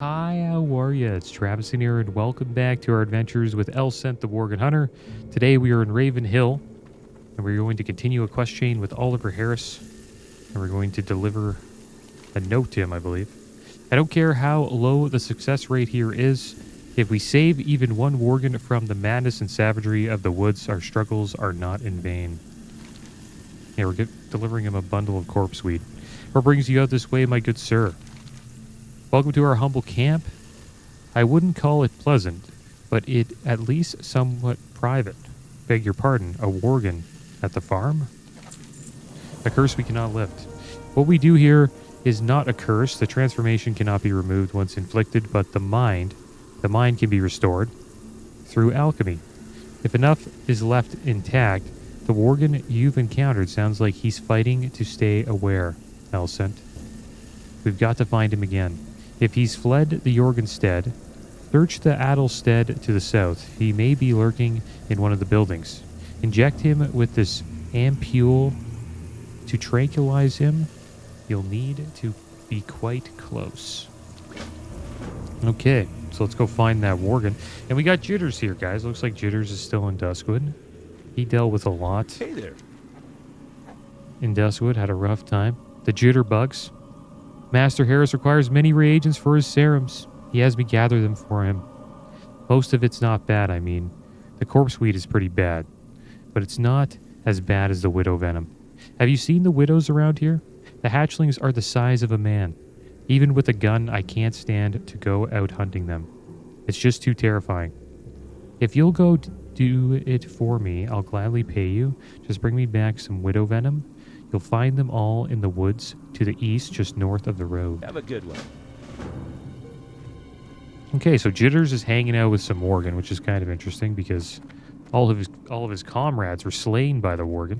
Hi, how are ya? It's Travis in here, and welcome back to our adventures with Elsent the Worgen Hunter. Today we are in Raven Hill, and we're going to continue a quest chain with Oliver Harris, and we're going to deliver a note to him, I believe. I don't care how low the success rate here is. If we save even one Worgen from the madness and savagery of the woods, our struggles are not in vain. Yeah, we're delivering him a bundle of corpse weed. What brings you out this way, my good sir? Welcome to our humble camp. I wouldn't call it pleasant, but it at least somewhat private. Beg your pardon, a Worgen at the farm? A curse we cannot lift. What we do here is not a curse. The transformation cannot be removed once inflicted, but the mind can be restored through alchemy. If enough is left intact, the Worgen you've encountered sounds like he's fighting to stay aware, Elsent. We've got to find him again. If he's fled the Jorgenstead, search the Adelstead to the south. He may be lurking in one of the buildings. Inject him with this ampule to tranquilize him. You'll need to be quite close. Okay, so let's go find that Worgen. And we got Jitters here, guys. Looks like Jitters is still in Duskwood. He dealt with a lot. Hey there. In Duskwood, had a rough time. The Jitterbugs. Master Harris requires many reagents for his serums. He has me gather them for him. Most of it's not bad, I mean. The corpse weed is pretty bad, but it's not as bad as the widow venom. Have you seen the widows around here? The hatchlings are the size of a man. Even with a gun, I can't stand to go out hunting them. It's just too terrifying. If you'll go do it for me, I'll gladly pay you. Just bring me back some widow venom. You'll find them all in the woods to the east, just north of the road. Have a good one. Okay, so Jitters is hanging out with some Worgen, which is kind of interesting because all of his comrades were slain by the Worgen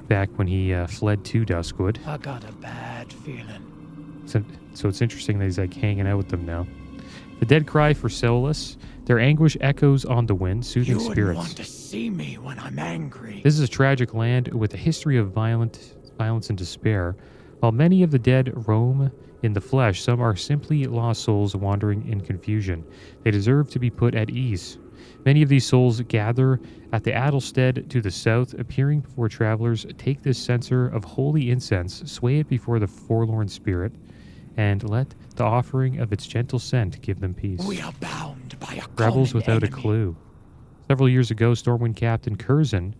back when he fled to Duskwood. I got a bad feeling. So it's interesting that he's like hanging out with them now. The dead cry for Solus. Their anguish echoes on the wind, soothing You spirits. wouldn't want to see me when I'm angry. This is a tragic land with a history of violence and despair. While many of the dead roam in the flesh, some are simply lost souls wandering in confusion. They deserve to be put at ease. Many of these souls gather at the Adelstead to the south, appearing before travelers. Take this censer of holy incense, sway it before the forlorn spirit, and let the offering of its gentle scent give them peace. We are bound by a Rebels common without enemy. a clue. Several years ago, Stormwind Captain Curzon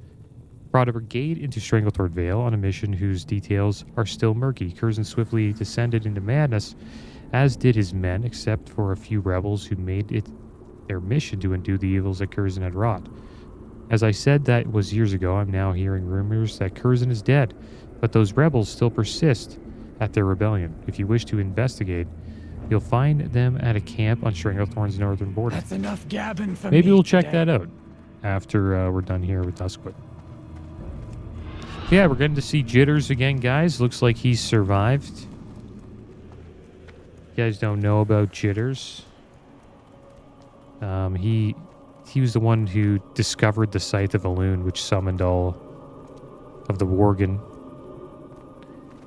brought a brigade into Stranglethorn Vale on a mission whose details are still murky. Curzon swiftly descended into madness, as did his men, except for a few rebels who made it their mission to undo the evils that Curzon had wrought. As I said that was years ago, I'm now hearing rumors that Curzon is dead, but those rebels still persist at their rebellion. If you wish to investigate, you'll find them at a camp on Stranglethorn's northern border. That's enough gabbing for Maybe me we'll check today. that out after we're done here with Duskwood. Yeah, we're getting to see Jitters again, guys. Looks like he's survived. You guys don't know about Jitters. He was the one who discovered the Scythe of Elune, which summoned all of the Worgen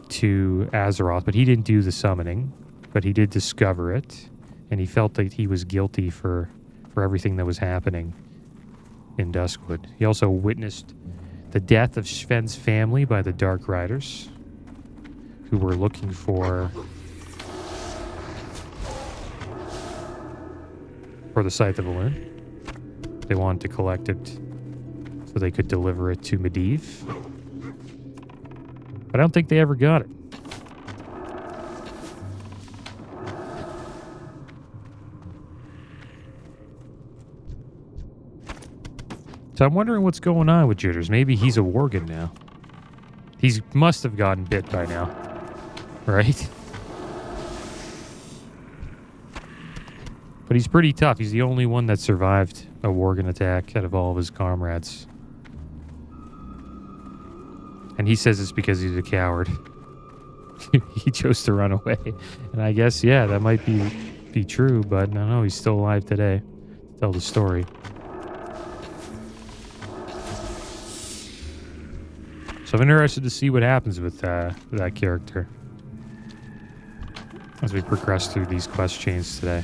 to Azeroth, but he didn't do the summoning, but he did discover it, and he felt that he was guilty for everything that was happening in Duskwood. He also witnessed the death of Sven's family by the Dark Riders, who were looking for the Scythe of Elune. They wanted to collect it so they could deliver it to Medivh. But I don't think they ever got it. So I'm wondering what's going on with Jitters. Maybe he's a Worgen now. He must have gotten bit by now. Right? But he's pretty tough. He's the only one that survived a Worgen attack out of all of his comrades. And he says it's because he's a coward. He chose to run away. And I guess, yeah, that might be true, but no, he's still alive today to tell the story. So I'm interested to see what happens with that character. as we progress through these quest chains today.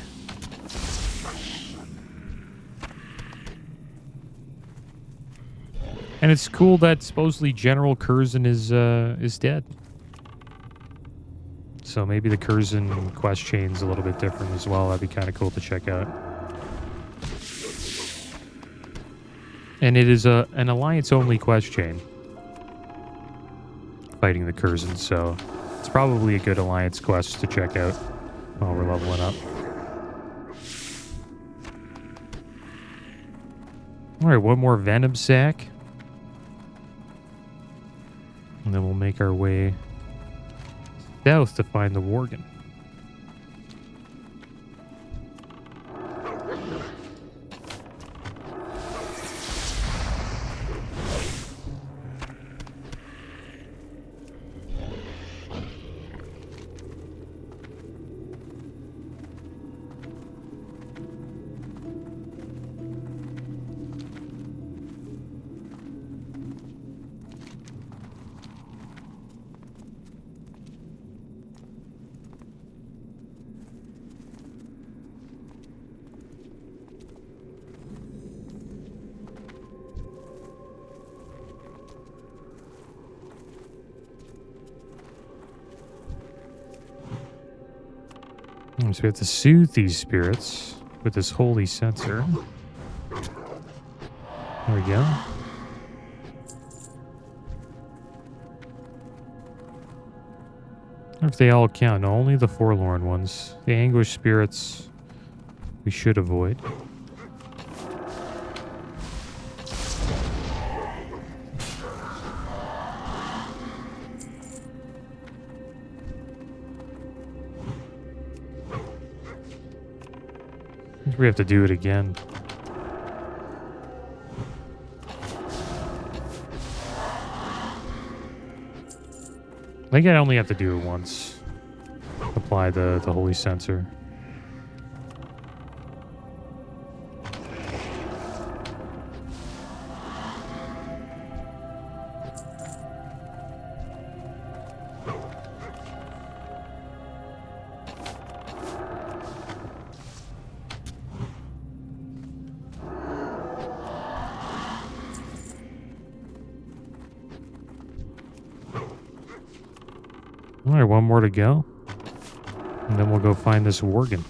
And it's cool that supposedly General Curzon is dead. So maybe the Curzon quest chain's a little bit different as well. That'd be kind of cool to check out. And it is an Alliance-only quest chain. Fighting the Curzon, so it's probably a good Alliance quest to check out while we're leveling up. Alright, one more Venom Sac. And then we'll make our way south to find the Worgen. So we have to soothe these spirits with this holy sensor. There we go. I wonder if they all count. No, only the forlorn ones. The anguished spirits we should avoid. We have to do it again. I think I only have to do it once. Apply the holy sensor. Alright, one more to go. And then we'll go find this Worgen.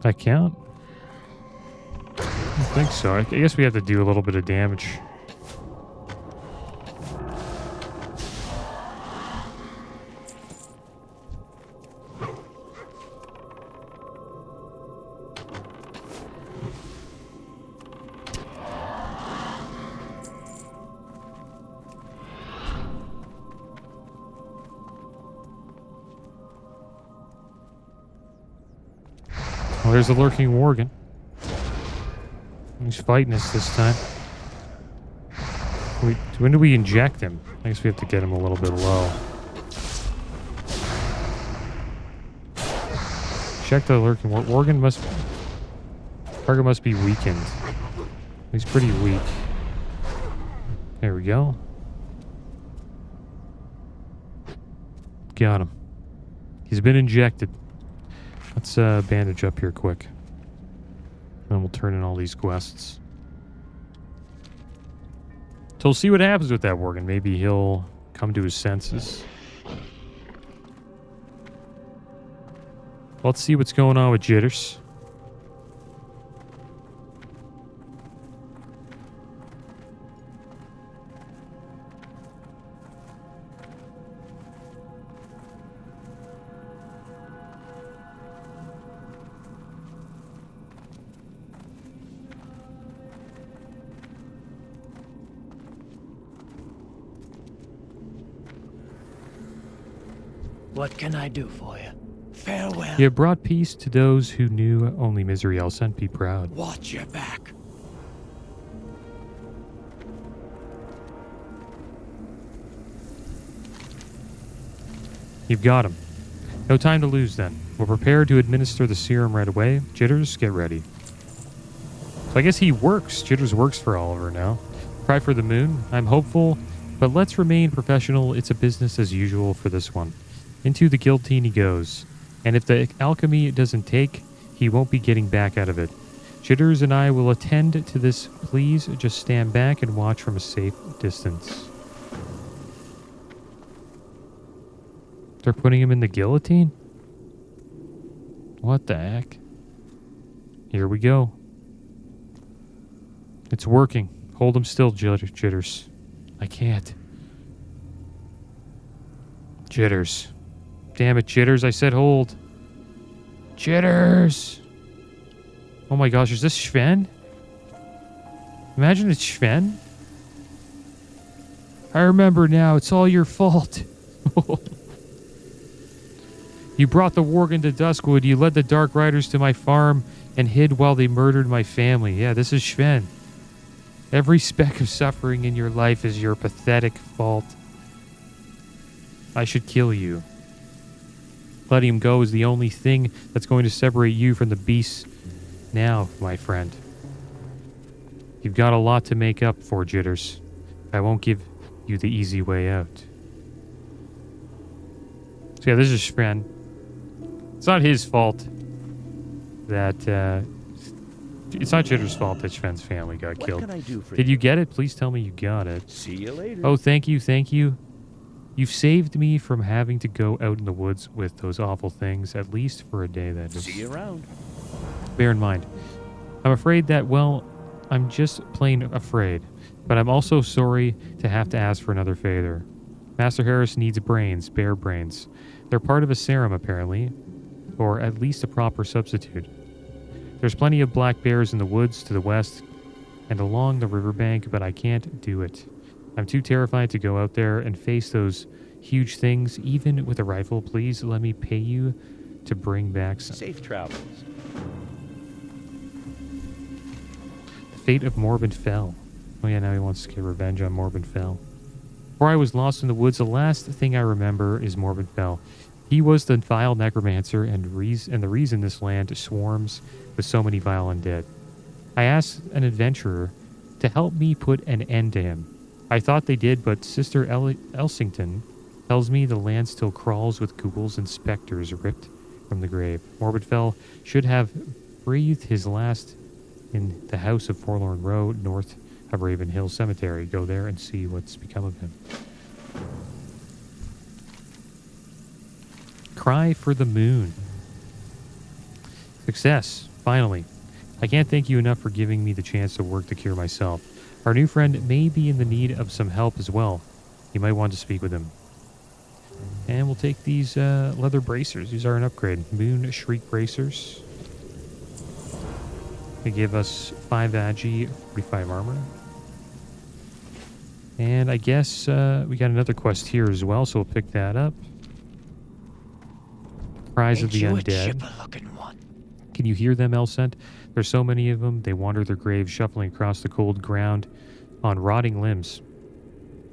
That count? I don't think so. I guess we have to do a little bit of damage. Well, there's a lurking Worgen. He's fighting us this time. When do we inject him? I guess we have to get him a little bit low. Check the lurking Worgen target must be weakened. He's pretty weak. There we go. Got him. He's been injected. Let's bandage up here quick. Then we'll turn in all these quests. So we'll see what happens with that Worgen. Maybe he'll come to his senses. Let's see what's going on with Jitters. What can I do for you? Farewell. You have brought peace to those who knew only misery. I'll send be proud. Watch your back. You've got him. No time to lose then. We'll prepare to administer the serum right away. Jitters, get ready. So I guess he works. Jitters works for Oliver now. Try for the moon. I'm hopeful, but let's remain professional. It's a business as usual for this one. Into the guillotine he goes. And if the alchemy doesn't take, he won't be getting back out of it. Jitters and I will attend to this. Please just stand back and watch from a safe distance. They're putting him in the guillotine? What the heck? Here we go. It's working. Hold him still, Jitters. I can't. Jitters. Damn it, Jitters. I said hold. Jitters. Oh my gosh, is this Sven? Imagine it's Sven. I remember now. It's all your fault. You brought the Worgen to Duskwood. You led the Dark Riders to my farm and hid while they murdered my family. Yeah, this is Sven. Every speck of suffering in your life is your pathetic fault. I should kill you. Letting him go is the only thing that's going to separate you from the beasts. Now, my friend. You've got a lot to make up for, Jitters. I won't give you the easy way out. So yeah, this is Sven. It's not his fault that, it's not Jitters' fault that Sven's family got killed. What can I do for Did you get it? Please tell me you got it. See you later. Oh, thank you, thank you. You've saved me from having to go out in the woods with those awful things, at least for a day, that is. See you around. Bear in mind, I'm afraid that, well, I'm just plain afraid, but I'm also sorry to have to ask for another favor. Master Harris needs brains, bear brains. They're part of a serum, apparently, or at least a proper substitute. There's plenty of black bears in the woods to the west and along the riverbank, but I can't do it. I'm too terrified to go out there and face those huge things, even with a rifle. Please let me pay you to bring back some. Safe travels. The fate of Morbid Fell. Oh yeah, now he wants to get revenge on Morbid Fell. Before I was lost in the woods, the last thing I remember is Morbid Fell. He was the vile necromancer and the reason this land swarms with so many vile undead. I asked an adventurer to help me put an end to him. I thought they did, but Sister Elsington tells me the land still crawls with ghouls and specters ripped from the grave. Morbid Fell should have breathed his last in the House of Forlorn Row, north of Raven Hill Cemetery. Go there and see what's become of him. Cry for the moon. Success. Finally. I can't thank you enough for giving me the chance to work the cure myself. Our new friend may be in the need of some help as well. You might want to speak with him. And we'll take these leather bracers. These are an upgrade. Moon Shriek bracers. They give us 5 agi, 45 armor. And I guess we got another quest here as well, so we'll pick that up. Cries of the Undead. One? Can you hear them, Elsent? There's so many of them. They wander their graves, shuffling across the cold ground on rotting limbs.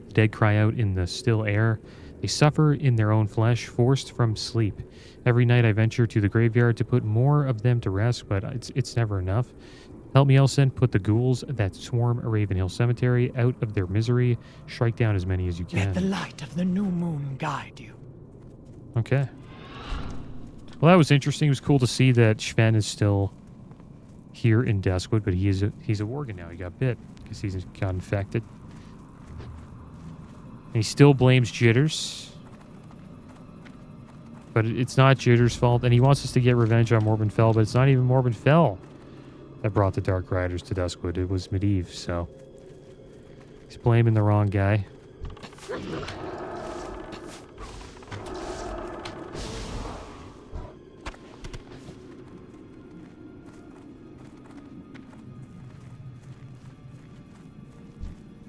The dead cry out in the still air. They suffer in their own flesh, forced from sleep. Every night I venture to the graveyard to put more of them to rest, but it's never enough. Help me, Elsent, put the ghouls that swarm Ravenhill Cemetery out of their misery. Strike down as many as you can. Let the light of the new moon guide you. Okay. Well, that was interesting. It was cool to see that Sven is still here in Duskwood, but he's a Worgen now. He got bit because he's got infected. And he still blames Jitters. But it's not Jitters' fault. And he wants us to get revenge on Morbid Fell, but it's not even Morbid Fell that brought the Dark Riders to Duskwood. It was Medivh, so he's blaming the wrong guy.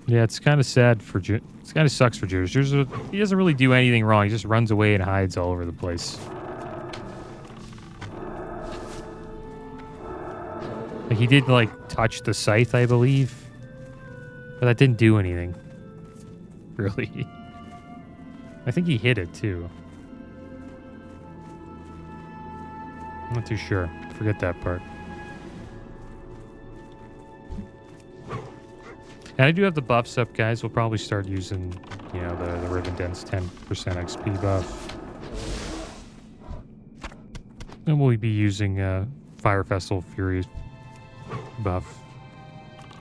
Yeah, it's kind of sad for it kind of sucks for Jitters. He doesn't really do anything wrong. He just runs away and hides all over the place. Like he did touch the scythe, I believe, but that didn't do anything. Really, I think he hit it too. I'm not too sure. Forget that part. And I do have the buffs up, guys. We'll probably start using, you know, the Riven Dense 10% XP buff. And we'll be using Fire Festival Fury buff.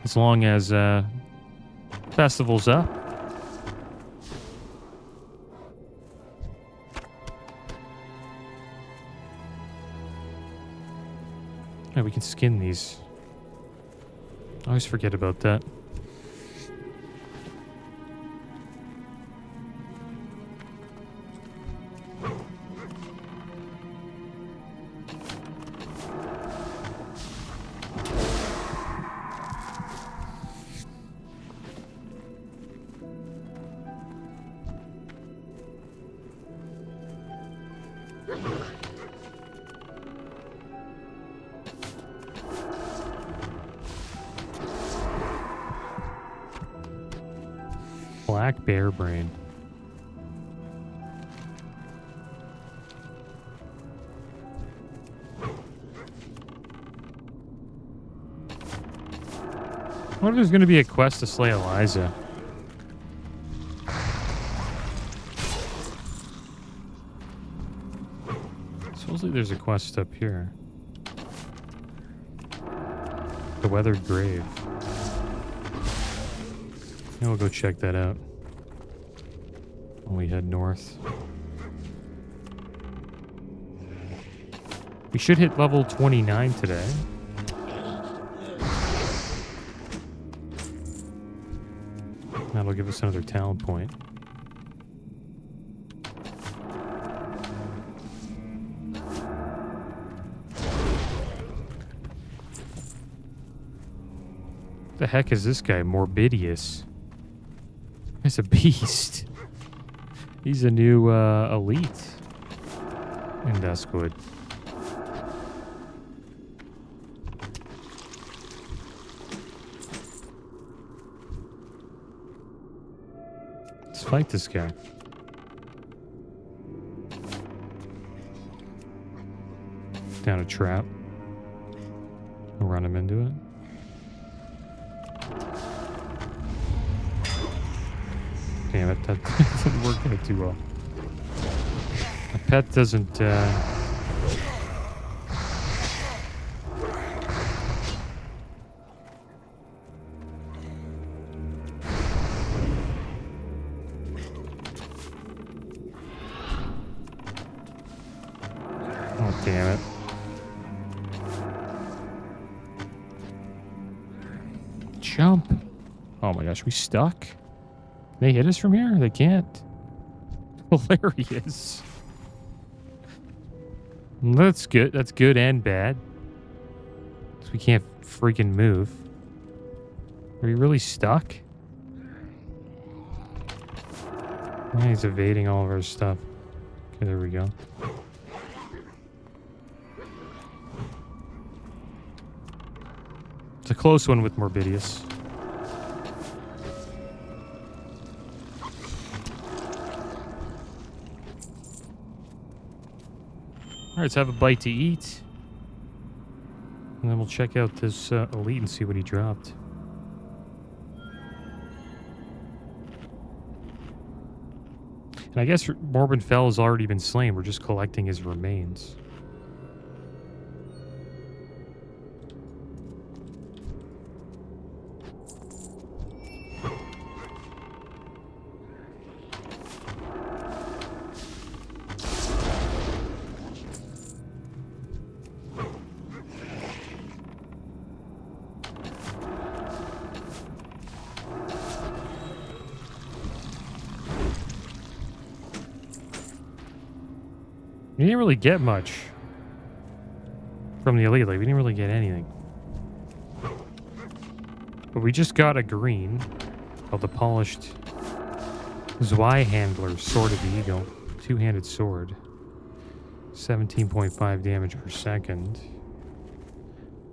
As long as Festival's up. Yeah, we can skin these. I always forget about that. Black bear brain. I wonder if there's going to be a quest to slay Eliza. Supposedly there's a quest up here. The Weathered Grave. Yeah, we'll go check that out when we head north. We should hit level 29 today. That'll give us another talent point. The heck is this guy? Morbidus. He's a beast. He's a new elite in Duskwood. Let's fight this guy. Down a trap. We'll run him into it. Damn it, that doesn't work out too well. My pet doesn't, Oh, damn it. Jump. Oh my gosh, we stuck? They hit us from here? They can't. Hilarious. That's good. That's good and bad. We can't freaking move. Are we really stuck? Oh, he's evading all of our stuff. Okay, there we go. It's a close one with Morbidus. Alright, let's have a bite to eat. And then we'll check out this elite and see what he dropped. And I guess Morbin Fell has already been slain. We're just collecting his remains. We didn't really get much from the elite. Like, we didn't really get anything. But we just got a green called the Polished Zweihandler Sword of the Eagle. Two-handed sword. 17.5 damage per second.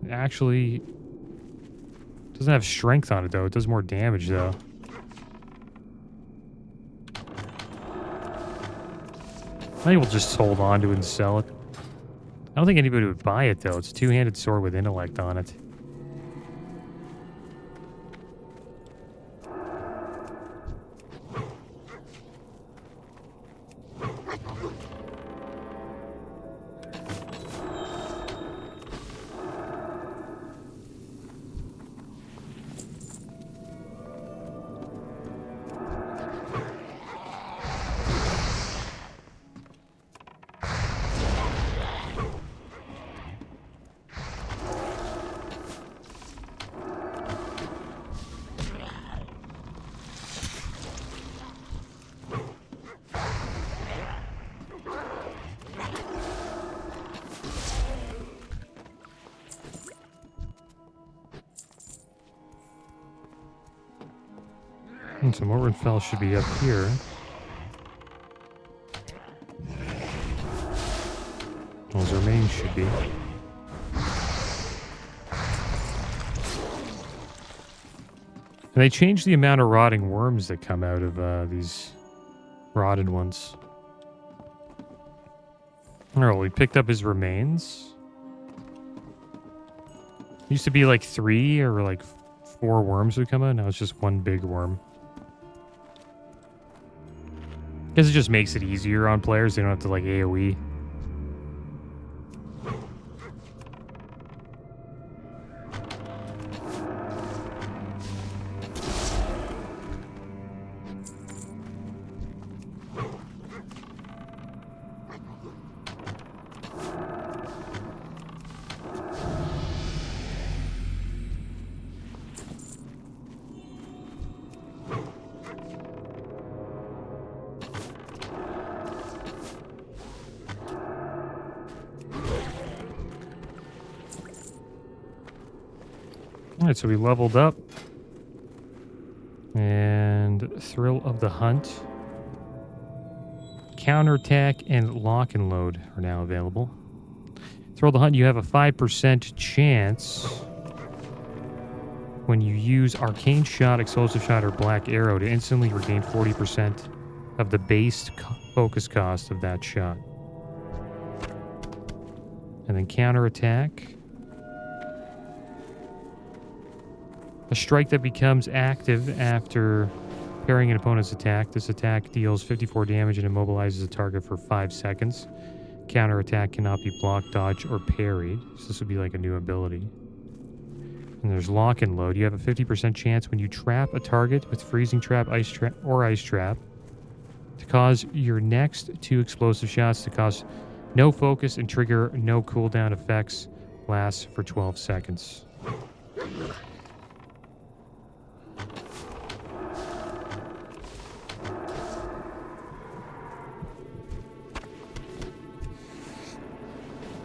It actually doesn't have strength on it, though. It does more damage, though. I think we'll just hold on to it and sell it. don't think anybody would buy it, though. It's a two-handed sword with intellect on it. And so Morwenfell should be up here. Those remains should be. And they changed the amount of rotting worms that come out of these rotted ones. Oh, we picked up his remains. Used to be like 3 or like 4 worms would come out. Now it's just one big worm. Guess it just makes it easier on players. They don't have to like AoE. Alright, so we leveled up. And Thrill of the Hunt. Counterattack and Lock and Load are now available. Thrill of the Hunt, you have a 5% chance when you use Arcane Shot, Explosive Shot, or Black Arrow to instantly regain 40% of the base focus cost of that shot. And then Counterattack. A strike that becomes active after parrying an opponent's attack. This attack deals 54 damage and immobilizes a target for 5 seconds. Counterattack cannot be blocked, dodged, or parried. So this would be like a new ability. And there's Lock and Load. You have a 50% chance when you trap a target with Freezing Trap, Ice Trap, or Ice Trap to cause your next 2 explosive shots to cost no focus and trigger no cooldown effects. Lasts for 12 seconds.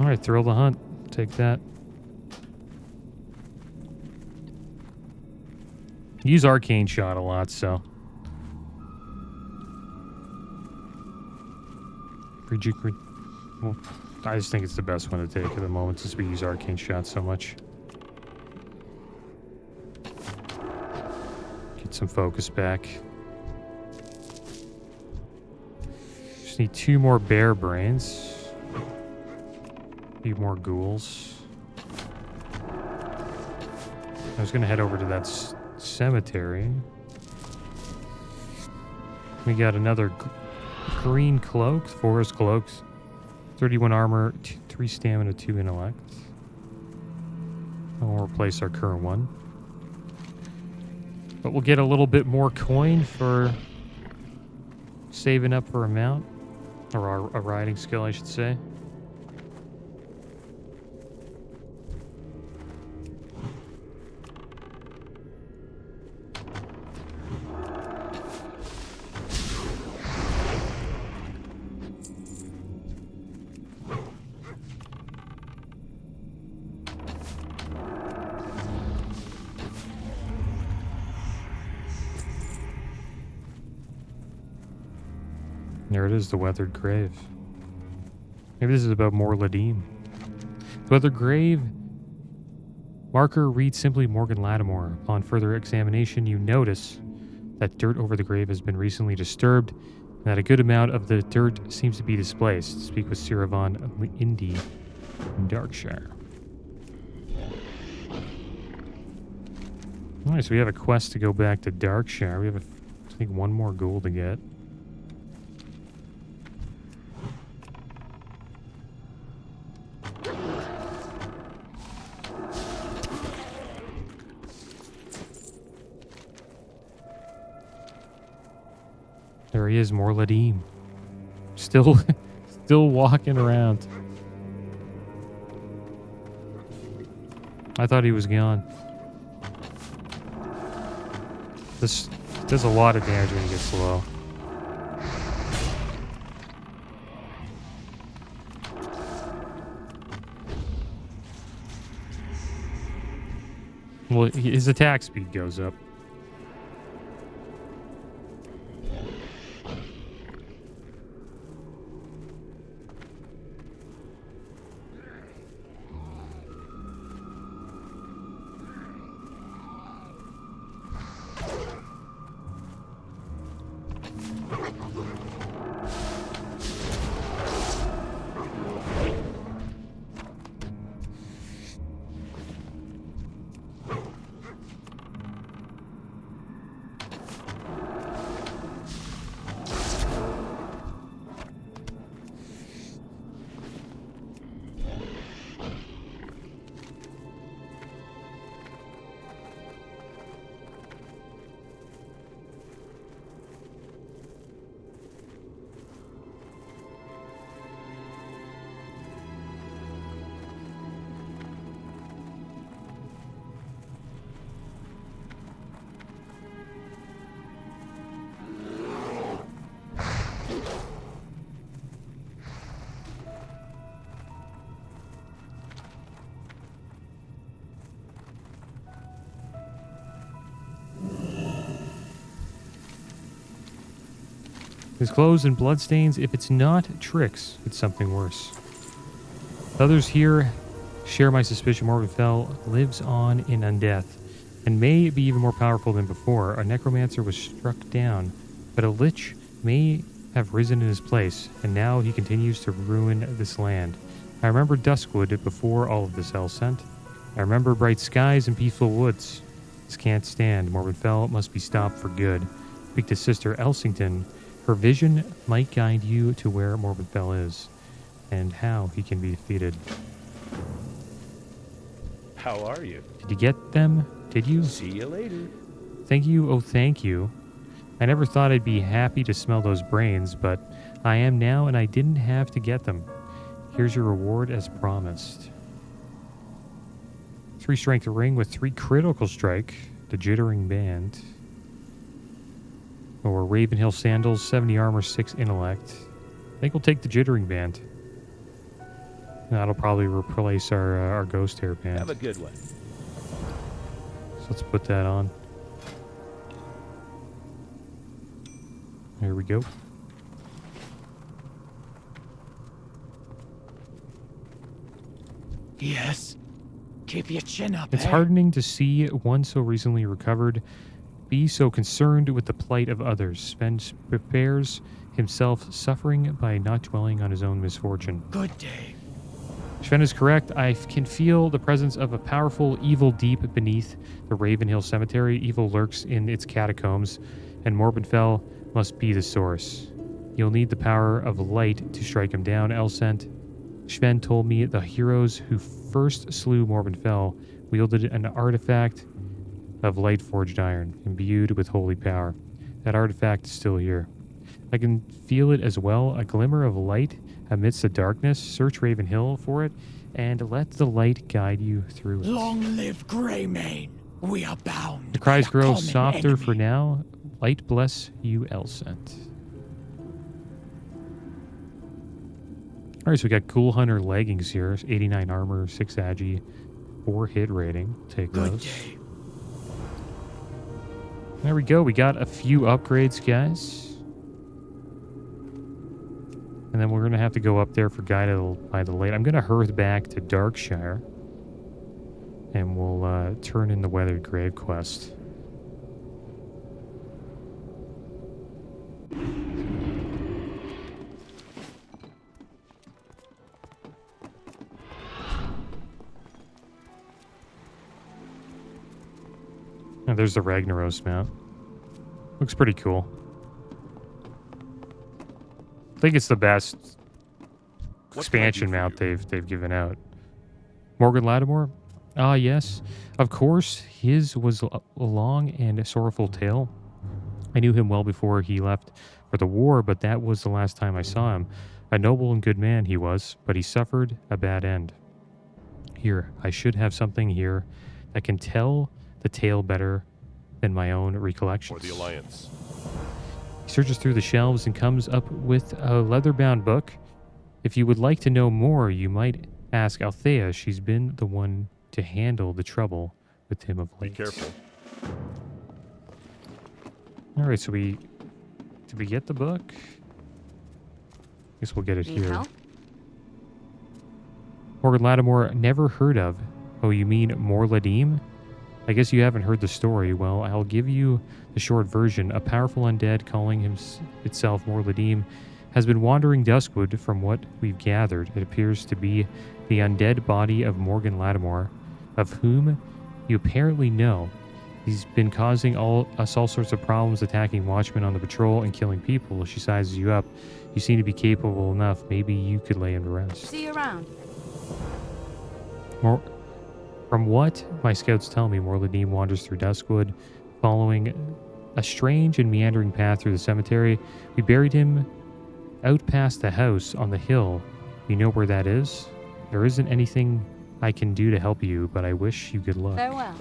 Alright, Thrill the Hunt. Take that. Use Arcane Shot a lot, so. Well, I just think it's the best one to take at the moment since we use Arcane Shot so much. Get some focus back. Just need 2 more bear brains. Few more ghouls. I was gonna head over to that cemetery. We got another green cloak, forest cloaks, 31 armor, 3 stamina, 2 intellect. We'll replace our current one. But we'll get a little bit more coin for saving up for a mount, or a riding skill, I should say. There it is, the Weathered Grave. Maybe this is about more Ladim. The Weathered Grave marker reads simply Morgan Latimore. Upon further examination, you notice that dirt over the grave has been recently disturbed, and that a good amount of the dirt seems to be displaced. Speak with Siravan Indy Darkshire. Alright, so we have a quest to go back to Darkshire. We have, I think, one more goal to get. There he is, more Ladim. Still walking around. I thought he was gone. This does a lot of damage when he gets low. Well, his attack speed goes up. His clothes and bloodstains, if it's not tricks, it's something worse. Others here share my suspicion Morbidus lives on in undeath, and may be even more powerful than before. A necromancer was struck down, but a lich may have risen in his place, and now he continues to ruin this land. I remember Duskwood before all of this hell sent. I remember bright skies and peaceful woods. This can't stand. Morbidus must be stopped for good. Speak to Sister Elsington. Her vision might guide you to where Morbidus is, and how he can be defeated. How are you? Did you get them? Did you? See you later. Thank you, oh thank you. I never thought I'd be happy to smell those brains, but I am now, and I didn't have to get them. Here's your reward as promised. 3 strength ring with 3 critical strike, the Jittering Band. Or Ravenhill Sandals, 70 armor, 6 intellect. I think we'll take the Jittering Band. That'll probably replace our Ghost Hair Band. Have a good one. So let's put that on. Here we go. Yes. Keep your chin up, It's eh? heartening to see one so recently recovered be so concerned with the plight of others. Sven prepares himself suffering by not dwelling on his own misfortune. Good day. Sven is correct. I can feel the presence of a powerful evil deep beneath the Ravenhill Cemetery. Evil lurks in its catacombs, and Morbidus must be the source. You'll need the power of light to strike him down, Elsent. Sven told me the heroes who first slew Morbidus wielded an artifact of light-forged iron, imbued with holy power. That artifact is still here. I can feel it as well, a glimmer of light amidst the darkness. Search Ravenhill for it, and let the light guide you through it. Long live Greymane. We are bound. The cries by a grow common softer enemy. for now. Light bless you, Elsent. Alright, so we got Ghoul Hunter leggings here. 89 armor, 6 agi, 4 hit rating. Take Good those. day. There we go. We got a few upgrades, guys. And then we're going to have to go up there for Guided by the Light. I'm going to hurry back to Darkshire. And we'll turn in the Weathered Grave quest. And there's the Ragnaros map. Looks pretty cool. I think it's the best expansion map they've given out. Morgan Latimore? Ah, yes. Of course, his was a long and sorrowful tale. I knew him well before he left for the war, but that was the last time I saw him. A noble and good man he was, but he suffered a bad end. Here, I should have something here that can tell the tale better than my own recollections. For the Alliance. He searches through the shelves and comes up with a leather-bound book. If you would like to know more, you might ask Althea. She's been the one to handle the trouble with him of late. Be careful. All right, so did we get the book? Guess we'll get it Need here. help? Morgan Latimore, never heard of. Oh, you mean Morladim? I guess you haven't heard the story. Well, I'll give you the short version. A powerful undead calling itself Morladim has been wandering Duskwood. From what we've gathered, it appears to be the undead body of Morgan Latimore, of whom you apparently know. He's been causing us all sorts of problems, attacking watchmen on the patrol and killing people. She sizes you up. You seem to be capable enough. Maybe you could lay him to rest. See you around. From what my scouts tell me, Morladim wanders through Duskwood, following a strange and meandering path through the cemetery. We buried him out past the house on the hill. You know where that is? There isn't anything I can do to help you, but I wish you good luck. Farewell.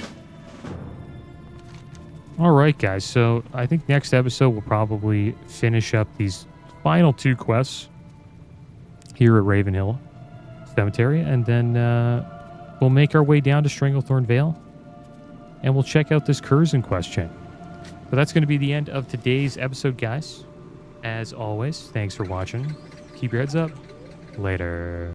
All right, guys. So I think next episode we'll probably finish up these final 2 quests here at Ravenhill Cemetery, and then we'll make our way down to Stranglethorn Vale, and we'll check out this Curzon question. So that's going to be the end of today's episode, guys. As always, thanks for watching. Keep your heads up. Later.